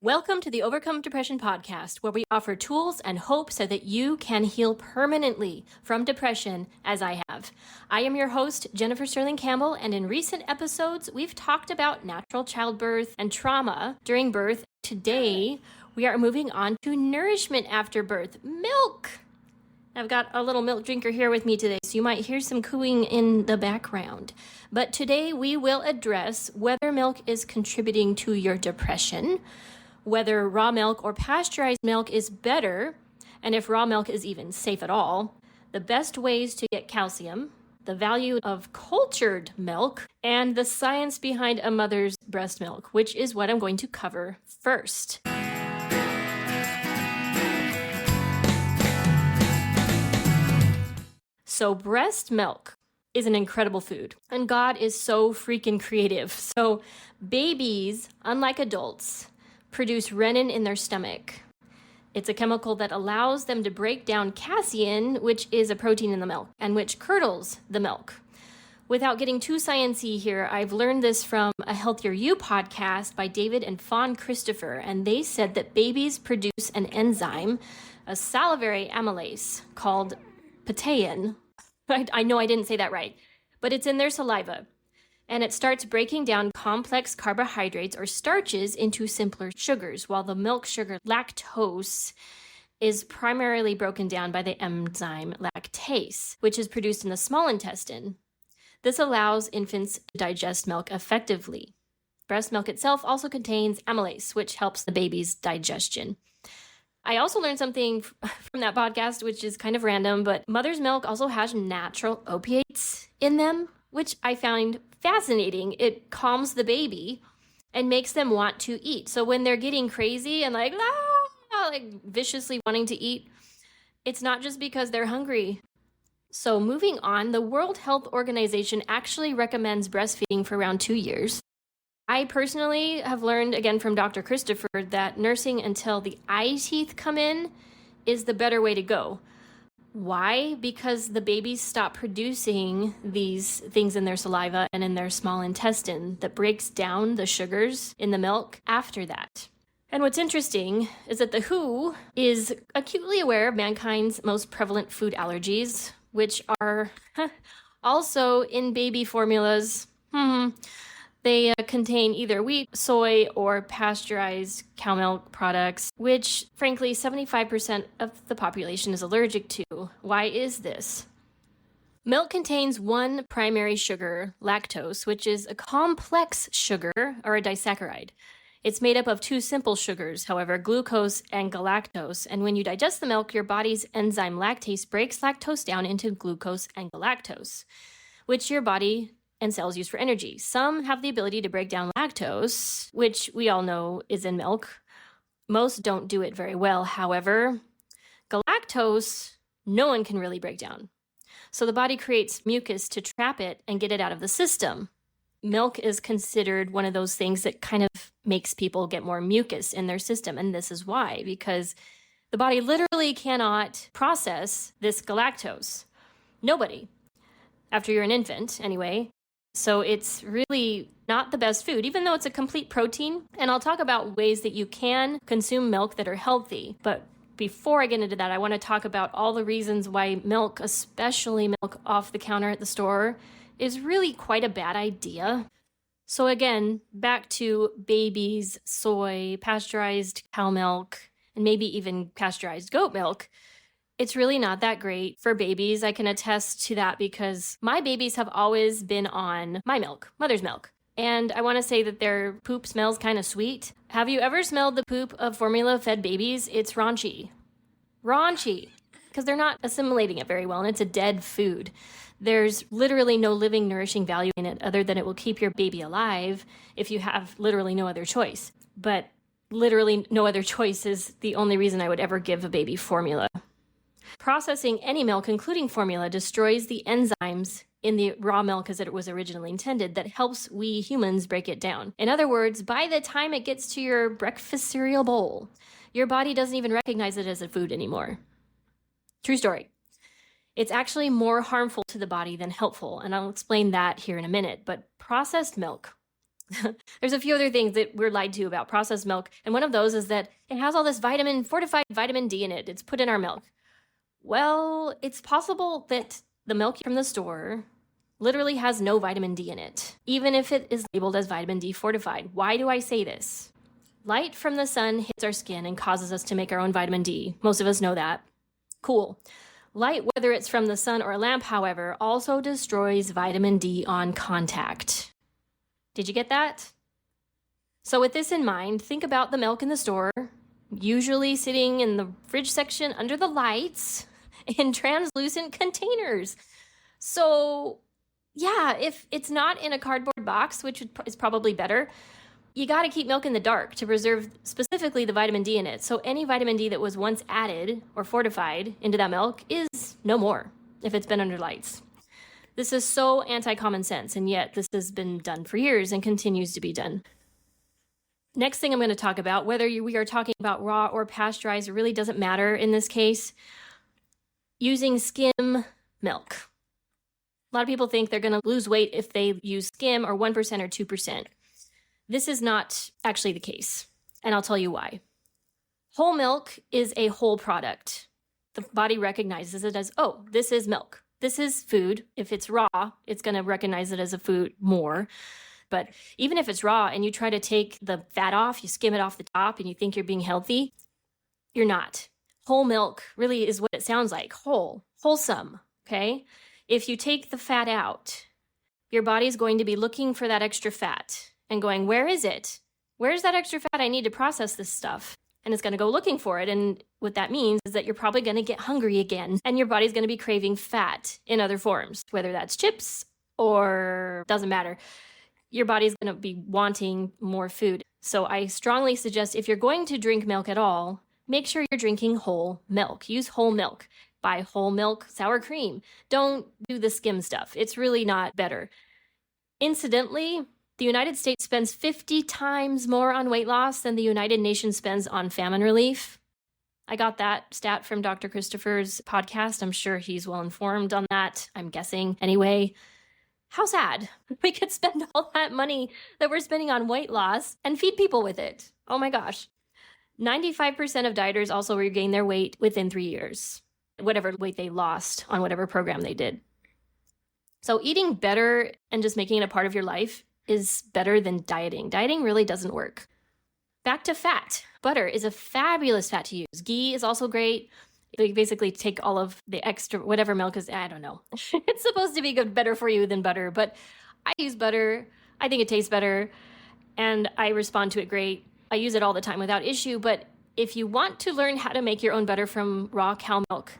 Welcome to the Overcome Depression podcast, where we offer tools and hope so that you can heal permanently from depression, as I have. I am your host, Jennifer Sterling Campbell, and in recent episodes, we've talked about natural childbirth and trauma during birth. Today, we are moving on to nourishment after birth, milk. I've got a little milk drinker here with me today, so you might hear some cooing in the background. But today, we will address whether milk is contributing to your depression, whether raw milk or pasteurized milk is better, and if raw milk is even safe at all, the best ways to get calcium, the value of cultured milk, and the science behind a mother's breast milk, which is what I'm going to cover first. So breast milk is an incredible food, and God is so freaking creative. So babies, unlike adults, produce renin in their stomach. It's a chemical that allows them to break down casein, which is a protein in the milk, and which curdles the milk. Without getting too sciencey here, I've learned this from a Healthier You podcast by David and Fawn Christopher, and they said that babies produce an enzyme, a salivary amylase, called patein. I know I didn't say that right, but it's in their saliva. And it starts breaking down complex carbohydrates or starches into simpler sugars, while the milk sugar lactose is primarily broken down by the enzyme lactase, which is produced in the small intestine. This allows infants to digest milk effectively. Breast milk itself also contains amylase, which helps the baby's digestion. I also learned something from that podcast, which is kind of random, but mother's milk also has natural opiates in them, which I found fascinating. It calms the baby and makes them want to eat. So when they're getting crazy and like viciously wanting to eat, it's not just because they're hungry. So moving on, the World Health Organization actually recommends breastfeeding for around 2 years. I personally have learned, again from Dr. Christopher, that nursing until the eye teeth come in is the better way to go. Why? Because the babies stop producing these things in their saliva and in their small intestine that breaks down the sugars in the milk after that. And what's interesting is that the WHO is acutely aware of mankind's most prevalent food allergies, which are also in baby formulas. They contain either wheat, soy, or pasteurized cow milk products, which, frankly, 75% of the population is allergic to. Why is this? Milk contains one primary sugar, lactose, which is a complex sugar or a disaccharide. It's made up of two simple sugars, however, glucose and galactose. And when you digest the milk, your body's enzyme lactase breaks lactose down into glucose and galactose, which your body and cells use for energy. Some have the ability to break down lactose, which we all know is in milk. Most don't do it very well. However, galactose, no one can really break down. So the body creates mucus to trap it and get it out of the system. Milk is considered one of those things that kind of makes people get more mucus in their system. And this is why, because the body literally cannot process this galactose. Nobody. After you're an infant, anyway. So it's really not the best food, even though it's a complete protein. And I'll talk about ways that you can consume milk that are healthy. But before I get into that, I want to talk about all the reasons why milk, especially milk off the counter at the store, is really quite a bad idea. So again, back to babies, soy, pasteurized cow milk, and maybe even pasteurized goat milk. It's really not that great for babies. I can attest to that because my babies have always been on my milk, mother's milk. And I want to say that their poop smells kind of sweet. Have you ever smelled the poop of formula-fed babies? It's raunchy. Raunchy. Because they're not assimilating it very well, and it's a dead food. There's literally no living, nourishing value in it other than it will keep your baby alive if you have literally no other choice. But literally no other choice is the only reason I would ever give a baby formula. Processing any milk, including formula, destroys the enzymes in the raw milk as it was originally intended that helps we humans break it down. In other words, by the time it gets to your breakfast cereal bowl, your body doesn't even recognize it as a food anymore. True story. It's actually more harmful to the body than helpful, and I'll explain that here in a minute. But processed milk There's a few other things that we're lied to about processed milk, and one of those is that it has all this fortified vitamin D in it. It's put in our milk. Well, it's possible that the milk from the store literally has no vitamin D in it, even if it is labeled as vitamin D fortified. Why do I say this? Light from the sun hits our skin and causes us to make our own vitamin D. Most of us know that. Cool. Light, whether it's from the sun or a lamp, however, also destroys vitamin D on contact. Did you get that? So with this in mind, think about the milk in the store, usually sitting in the fridge section under the lights in translucent containers. So yeah, if it's not in a cardboard box, which is probably better, you got to keep milk in the dark to preserve specifically the vitamin D in it. So any vitamin D that was once added or fortified into that milk is no more if it's been under lights. This is so anti-common sense, and yet this has been done for years and continues to be done. Next thing I'm going to talk about, whether we are talking about raw or pasteurized, it really doesn't matter in this case. Using skim milk. A lot of people think they're going to lose weight if they use skim or 1% or 2%. This is not actually the case, and I'll tell you why. Whole milk is a whole product. The body recognizes it as, oh, this is milk. This is food. If it's raw, it's going to recognize it as a food more. But even if it's raw and you try to take the fat off, you skim it off the top and you think you're being healthy, you're not. Whole milk really is what it sounds like, wholesome, okay? If you take the fat out, your body's going to be looking for that extra fat and going, where is it? Where's that extra fat? I need to process this stuff. And it's going to go looking for it. And what that means is that you're probably going to get hungry again. And your body's going to be craving fat in other forms, whether that's chips or doesn't matter. Your body's going to be wanting more food. So I strongly suggest if you're going to drink milk at all, make sure you're drinking whole milk. Use whole milk. Buy whole milk sour cream. Don't do the skim stuff. It's really not better. Incidentally, the United States spends 50 times more on weight loss than the United Nations spends on famine relief. I got that stat from Dr. Christopher's podcast. I'm sure he's well informed on that, I'm guessing. Anyway, how sad. We could spend all that money that we're spending on weight loss and feed people with it. Oh my gosh. 95% of dieters also regain their weight within 3 years, whatever weight they lost on whatever program they did. So eating better and just making it a part of your life is better than dieting. Dieting really doesn't work. Back to fat. Butter is a fabulous fat to use. Ghee is also great. You basically take all of the extra, whatever milk is, I don't know. It's supposed to be good, better for you than butter, but I use butter. I think it tastes better and I respond to it great. I use it all the time without issue, but if you want to learn how to make your own butter from raw cow milk,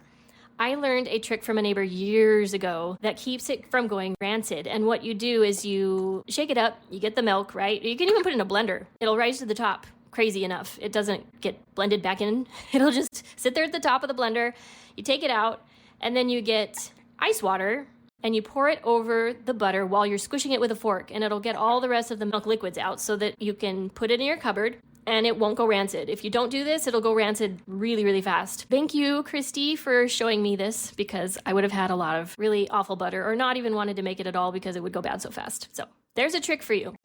I learned a trick from a neighbor years ago that keeps it from going rancid. And what you do is you shake it up, you get the milk, right? You can even put it in a blender. It'll rise to the top, crazy enough. It doesn't get blended back in. It'll just sit there at the top of the blender. You take it out, and then you get ice water, and you pour it over the butter while you're squishing it with a fork, and it'll get all the rest of the milk liquids out so that you can put it in your cupboard and it won't go rancid. If you don't do this, it'll go rancid really, really fast. Thank you, Christy, for showing me this because I would have had a lot of really awful butter or not even wanted to make it at all because it would go bad so fast. So there's a trick for you.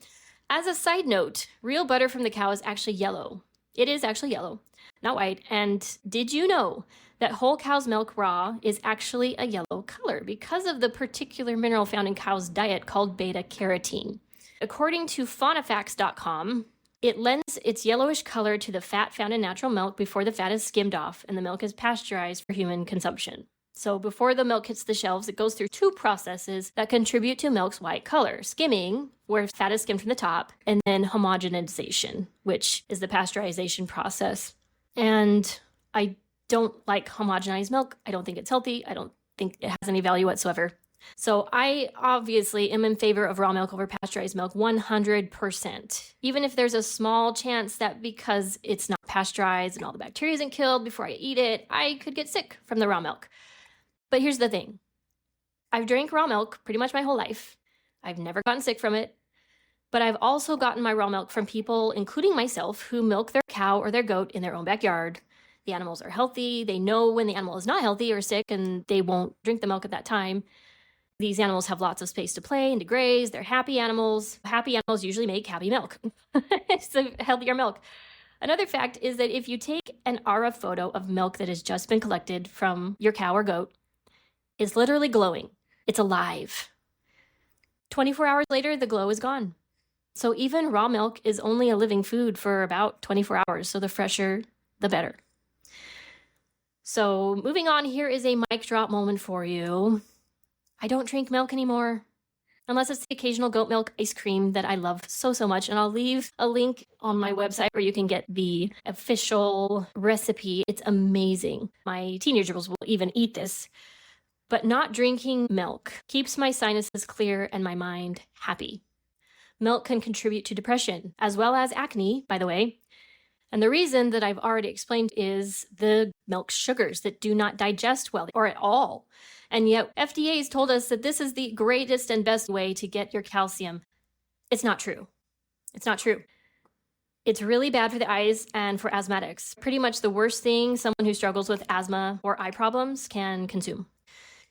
As a side note, real butter from the cow is actually yellow. It is actually yellow, not white. And did you know that whole cow's milk raw is actually a yellow color because of the particular mineral found in cow's diet called beta carotene? According to faunafacts.com, it lends its yellowish color to the fat found in natural milk before the fat is skimmed off and the milk is pasteurized for human consumption. So before the milk hits the shelves, it goes through two processes that contribute to milk's white color. Skimming, where fat is skimmed from the top, and then homogenization, which is the pasteurization process. And I don't like homogenized milk. I don't think it's healthy. I don't think it has any value whatsoever. So I obviously am in favor of raw milk over pasteurized milk 100%. Even if there's a small chance that because it's not pasteurized and all the bacteria isn't killed before I eat it, I could get sick from the raw milk. But here's the thing. I've drank raw milk pretty much my whole life. I've never gotten sick from it. But I've also gotten my raw milk from people, including myself, who milk their cow or their goat in their own backyard. The animals are healthy. They know when the animal is not healthy or sick, and they won't drink the milk at that time. These animals have lots of space to play and to graze. They're happy animals. Happy animals usually make happy milk. It's a healthier milk. Another fact is that if you take an ARA photo of milk that has just been collected from your cow or goat, it's literally glowing. It's alive. 24 hours later, the glow is gone. So even raw milk is only a living food for about 24 hours. So the fresher, the better. So moving on, here is a mic drop moment for you. I don't drink milk anymore, unless it's the occasional goat milk ice cream that I love so, so much. And I'll leave a link on my website where you can get the official recipe. It's amazing. My teenagers will even eat this. But not drinking milk keeps my sinuses clear and my mind happy. Milk can contribute to depression, as well as acne, by the way. And the reason that I've already explained is the milk sugars that do not digest well or at all. And yet FDA has told us that this is the greatest and best way to get your calcium. It's not true. It's not true. It's really bad for the eyes and for asthmatics. Pretty much the worst thing someone who struggles with asthma or eye problems can consume.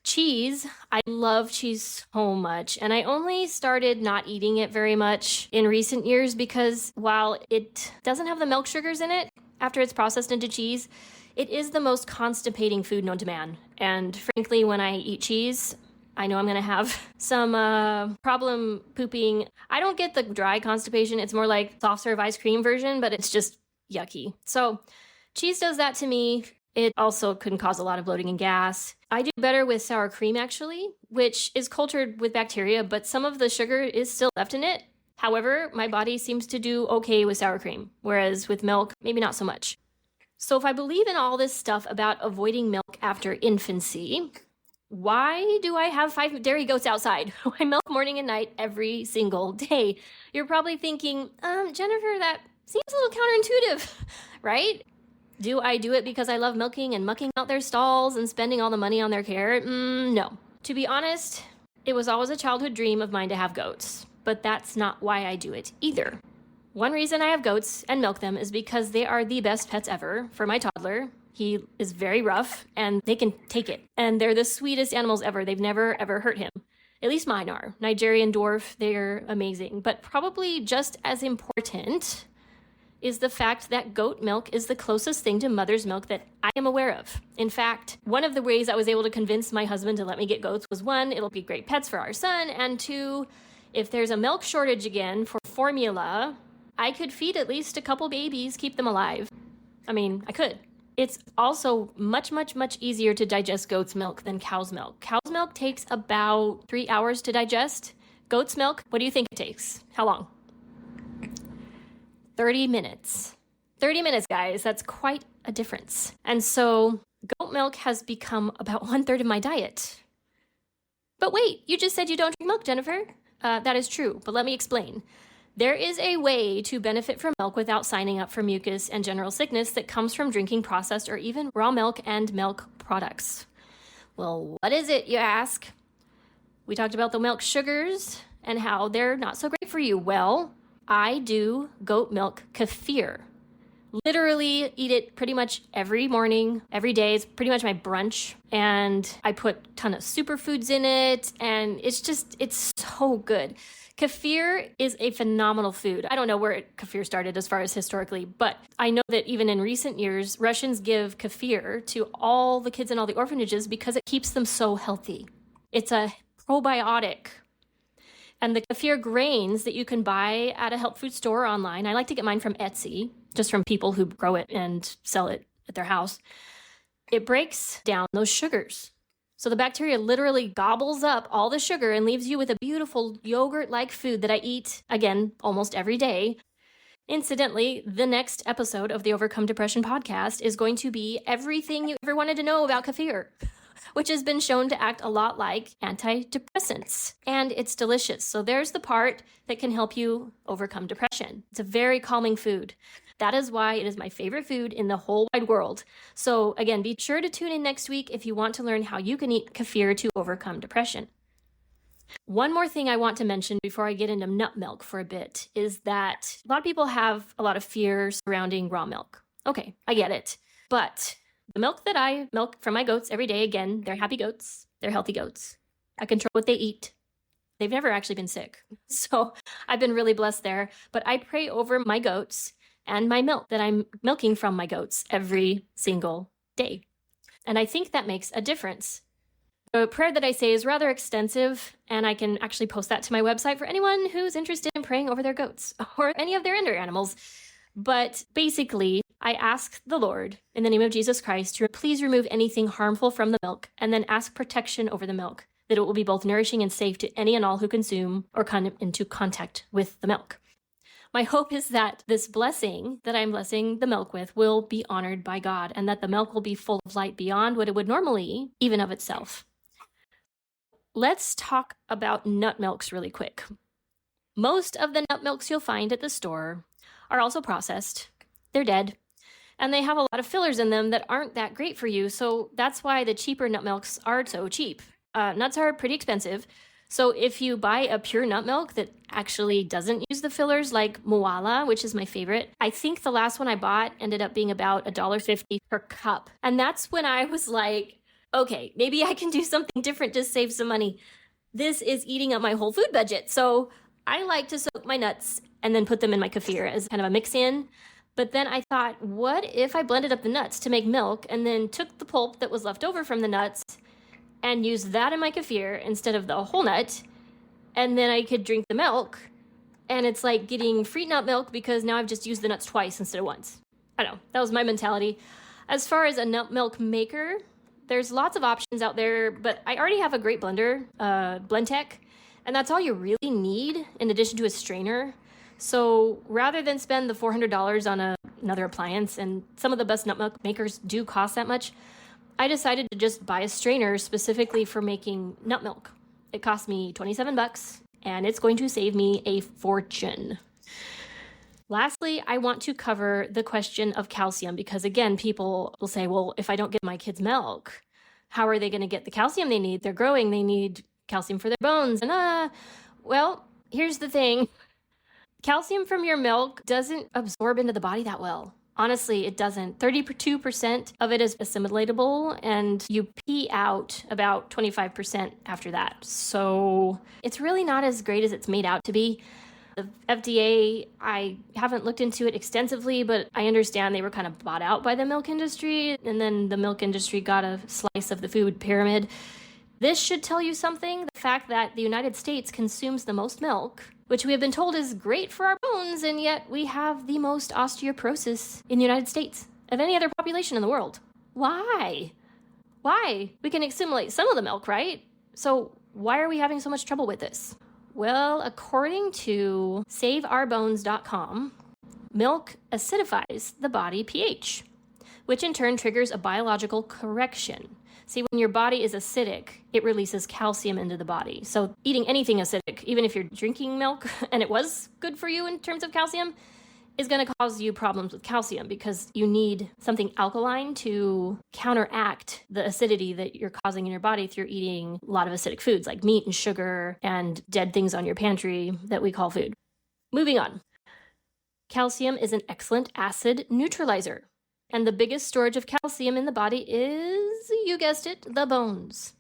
Cheese. I love cheese so much, and I only started not eating it very much in recent years because while it doesn't have the milk sugars in it after it's processed into cheese, it is the most constipating food known to man. And frankly, when I eat cheese, I know I'm going to have some problem pooping. I don't get the dry constipation. It's more like soft serve ice cream version, but it's just yucky. So cheese does that to me. It also can cause a lot of bloating and gas. I do better with sour cream, actually, which is cultured with bacteria, but some of the sugar is still left in it. However, my body seems to do okay with sour cream, whereas with milk, maybe not so much. So if I believe in all this stuff about avoiding milk after infancy, why do I have 5 dairy goats outside? I milk morning and night every single day. You're probably thinking, Jennifer, that seems a little counterintuitive, right? Do I do it because I love milking and mucking out their stalls and spending all the money on their care? No. To be honest, it was always a childhood dream of mine to have goats, but that's not why I do it either. One reason I have goats and milk them is because they are the best pets ever for my toddler. He is very rough and they can take it. And they're the sweetest animals ever. They've never, ever hurt him. At least mine are. Nigerian dwarf, they're amazing. But probably just as important is the fact that goat milk is the closest thing to mother's milk that I am aware of. In fact, one of the ways I was able to convince my husband to let me get goats was 1, it'll be great pets for our son, and 2, if there's a milk shortage again for formula, I could feed at least a couple babies, keep them alive. I mean, I could. It's also much, much, much easier to digest goat's milk than cow's milk. Cow's milk takes about 3 hours to digest. Goat's milk, what do you think it takes? How long? 30 minutes. 30 minutes, guys. That's quite a difference. And so goat milk has become about 1/3 of my diet. But wait, you just said you don't drink milk, Jennifer. That is true, but let me explain. There is a way to benefit from milk without signing up for mucus and general sickness that comes from drinking processed or even raw milk and milk products. Well, what is it, you ask? We talked about the milk sugars and how they're not so great for you. Well, I do goat milk kefir. Literally eat it pretty much every morning, every day. It's pretty much my brunch. And I put a ton of superfoods in it. And it's so good. Kefir is a phenomenal food. I don't know where kefir started as far as historically, but I know that even in recent years, Russians give kefir to all the kids in all the orphanages because it keeps them so healthy. It's a probiotic. And the kefir grains that you can buy at a health food store online, I like to get mine from Etsy, just from people who grow it and sell it at their house. It breaks down those sugars. So the bacteria literally gobbles up all the sugar and leaves you with a beautiful yogurt-like food that I eat, again, almost every day. Incidentally, the next episode of the Overcome Depression podcast is going to be everything you ever wanted to know about kefir, which has been shown to act a lot like antidepressants. And it's delicious. So there's the part that can help you overcome depression. It's a very calming food. That is why it is my favorite food in the whole wide world. So again, be sure to tune in next week if you want to learn how you can eat kefir to overcome depression. One more thing I want to mention before I get into nut milk for a bit is that a lot of people have a lot of fear surrounding raw milk. Okay, I get it. But the milk that I milk from my goats every day, again, they're happy goats, they're healthy goats. I control what they eat. They've never actually been sick. So I've been really blessed there. But I pray over my goats and my milk that I'm milking from my goats every single day. And I think that makes a difference. The prayer that I say is rather extensive, and I can actually post that to my website for anyone who's interested in praying over their goats or any of their indoor animals. But basically, I ask the Lord, in the name of Jesus Christ, to please remove anything harmful from the milk, and then ask protection over the milk, that it will be both nourishing and safe to any and all who consume or come into contact with the milk. My hope is that this blessing that I'm blessing the milk with will be honored by God, and that the milk will be full of light beyond what it would normally, even of itself. Let's talk about nut milks really quick. Most of the nut milks you'll find at the store are also processed. They're dead, and they have a lot of fillers in them that aren't that great for you, so that's why the cheaper nut milks are so cheap. Nuts are pretty expensive, so if you buy a pure nut milk that actually doesn't use the fillers like Moala, which is my favorite, I think the last one I bought ended up being about $1.50 per cup. And that's when I was like, okay, maybe I can do something different to save some money. This is eating up my whole food budget. So I like to soak my nuts and then put them in my kefir as kind of a mix-in. But then I thought, what if I blended up the nuts to make milk and then took the pulp that was left over from the nuts and used that in my kefir instead of the whole nut, and then I could drink the milk, and it's like getting free nut milk because now I've just used the nuts twice instead of once. I don't know, that was my mentality. As far as a nut milk maker, there's lots of options out there, but I already have a great blender, Blendtec, and that's all you really need in addition to a strainer. So rather than spend the $400 on another appliance, and some of the best nut milk makers do cost that much, I decided to just buy a strainer specifically for making nut milk. It cost me $27, and it's going to save me a fortune. Lastly, I want to cover the question of calcium, because again, people will say, well, if I don't give my kids milk, how are they going to get the calcium they need? They're growing, they need calcium for their bones. And well, here's the thing. Calcium from your milk doesn't absorb into the body that well. Honestly, it doesn't. 32% of it is assimilatable, and you pee out about 25% after that. So it's really not as great as it's made out to be. The FDA, I haven't looked into it extensively, but I understand they were kind of bought out by the milk industry, and then the milk industry got a slice of the food pyramid. This should tell you something. The fact that the United States consumes the most milk, which we have been told is great for our bones, and yet we have the most osteoporosis in the United States of any other population in the world. Why? Why? We can assimilate some of the milk, right? So why are we having so much trouble with this? Well, according to saveourbones.com, milk acidifies the body pH, which in turn triggers a biological correction. See, when your body is acidic, it releases calcium into the body. So eating anything acidic, even if you're drinking milk and it was good for you in terms of calcium, is going to cause you problems with calcium, because you need something alkaline to counteract the acidity that you're causing in your body through eating a lot of acidic foods like meat and sugar and dead things on your pantry that we call food. Moving on. Calcium is an excellent acid neutralizer. And the biggest storage of calcium in the body is, you guessed it, the bones.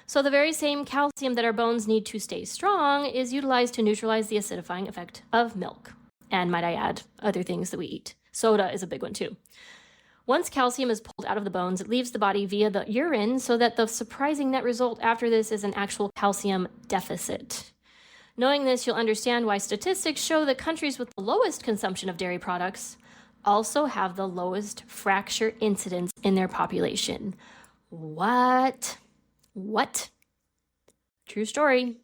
So the very same calcium that our bones need to stay strong is utilized to neutralize the acidifying effect of milk. And might I add, other things that we eat. Soda is a big one too. Once calcium is pulled out of the bones, it leaves the body via the urine, so that the surprising net result after this is an actual calcium deficit. Knowing this, you'll understand why statistics show that countries with the lowest consumption of dairy products also have the lowest fracture incidence in their population. What? True story.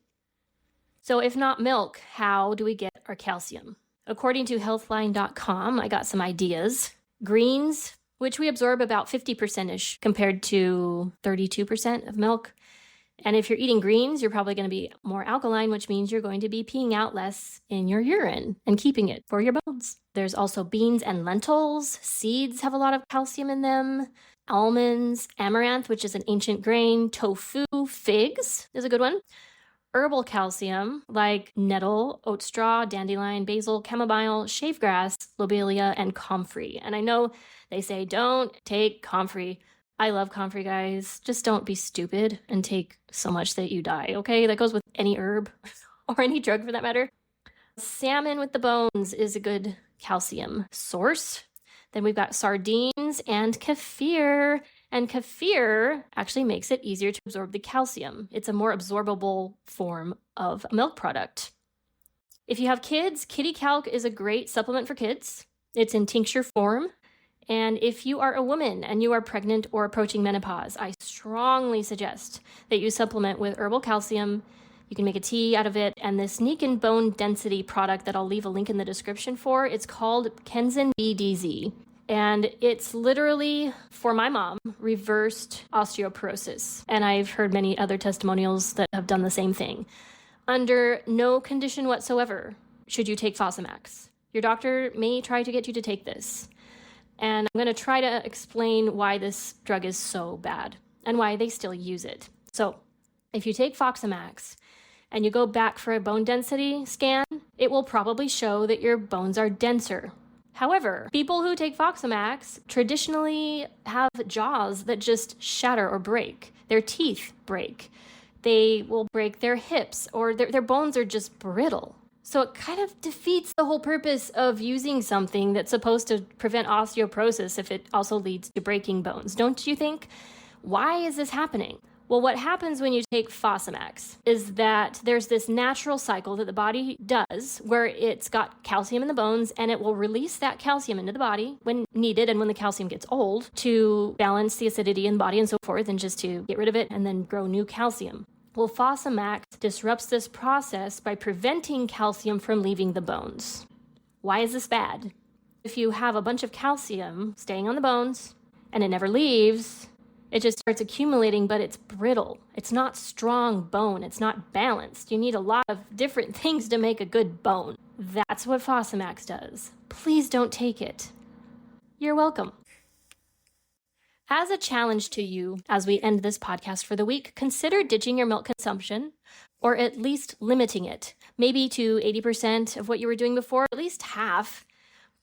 So if not milk, how do we get our calcium? According to healthline.com, I got some ideas. Greens, which we absorb about 50%-ish compared to 32% of milk. And if you're eating greens, you're probably going to be more alkaline, which means you're going to be peeing out less in your urine and keeping it for your bones. There's also beans and lentils. Seeds have a lot of calcium in them. Almonds, amaranth, which is an ancient grain, tofu, figs is a good one. Herbal calcium like nettle, oat straw, dandelion, basil, chamomile, shavegrass, lobelia, and comfrey. And I know they say don't take comfrey, I love comfrey, guys. Just don't be stupid and take so much that you die, okay? That goes with any herb or any drug for that matter. Salmon with the bones is a good calcium source. Then we've got sardines and kefir. And kefir actually makes it easier to absorb the calcium. It's a more absorbable form of a milk product. If you have kids, kitty calc is a great supplement for kids. It's in tincture form. And if you are a woman and you are pregnant or approaching menopause, I strongly suggest that you supplement with herbal calcium. You can make a tea out of it. And this sneak and bone density product that I'll leave a link in the description for, it's called Kenzen BDZ. And it's literally, for my mom, reversed osteoporosis. And I've heard many other testimonials that have done the same thing. Under no condition whatsoever should you take Fosamax. Your doctor may try to get you to take this. And I'm going to try to explain why this drug is so bad and why they still use it. So if you take Fosamax and you go back for a bone density scan, it will probably show that your bones are denser. However, people who take Fosamax traditionally have jaws that just shatter or break. Their teeth break. They will break their hips, or their bones are just brittle. So it kind of defeats the whole purpose of using something that's supposed to prevent osteoporosis if it also leads to breaking bones, don't you think? Why is this happening? Well, what happens when you take Fosamax is that there's this natural cycle that the body does where it's got calcium in the bones and it will release that calcium into the body when needed and when the calcium gets old to balance the acidity in the body and so forth, and just to get rid of it and then grow new calcium. Well, Fosamax disrupts this process by preventing calcium from leaving the bones. Why is this bad? If you have a bunch of calcium staying on the bones and it never leaves, it just starts accumulating, but it's brittle. It's not strong bone. It's not balanced. You need a lot of different things to make a good bone. That's what Fosamax does. Please don't take it. You're welcome. As a challenge to you, as we end this podcast for the week, consider ditching your milk consumption, or at least limiting it, maybe to 80% of what you were doing before, at least half,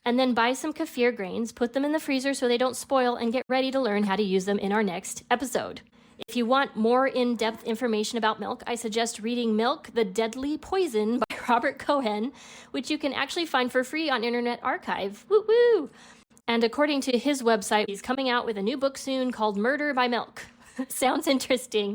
and then buy some kefir grains, put them in the freezer so they don't spoil, and get ready to learn how to use them in our next episode. If you want more in-depth information about milk, I suggest reading Milk, the Deadly Poison by Robert Cohen, which you can actually find for free on Internet Archive. Woo woo! And according to his website, he's coming out with a new book soon called Murder by Milk. Sounds interesting.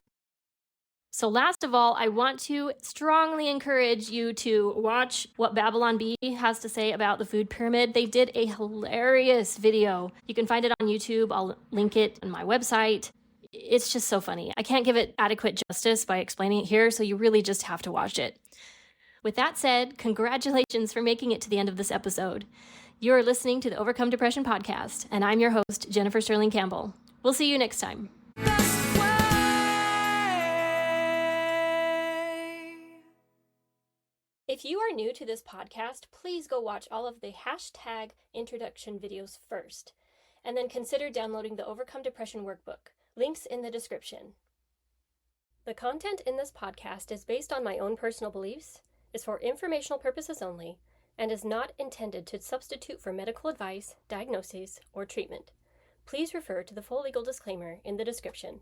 So last of all, I want to strongly encourage you to watch what Babylon Bee has to say about the food pyramid. They did a hilarious video. You can find it on YouTube. I'll link it on my website. It's just so funny. I can't give it adequate justice by explaining it here, so you really just have to watch it. With that said, congratulations for making it to the end of this episode. You're listening to the Overcome Depression podcast, and I'm your host, Jennifer Sterling Campbell. We'll see you next time. If you are new to this podcast, please go watch all of the hashtag introduction videos first, and then consider downloading the Overcome Depression workbook. Links in the description. The content in this podcast is based on my own personal beliefs, is for informational purposes only, and is not intended to substitute for medical advice, diagnosis, or treatment. Please refer to the full legal disclaimer in the description.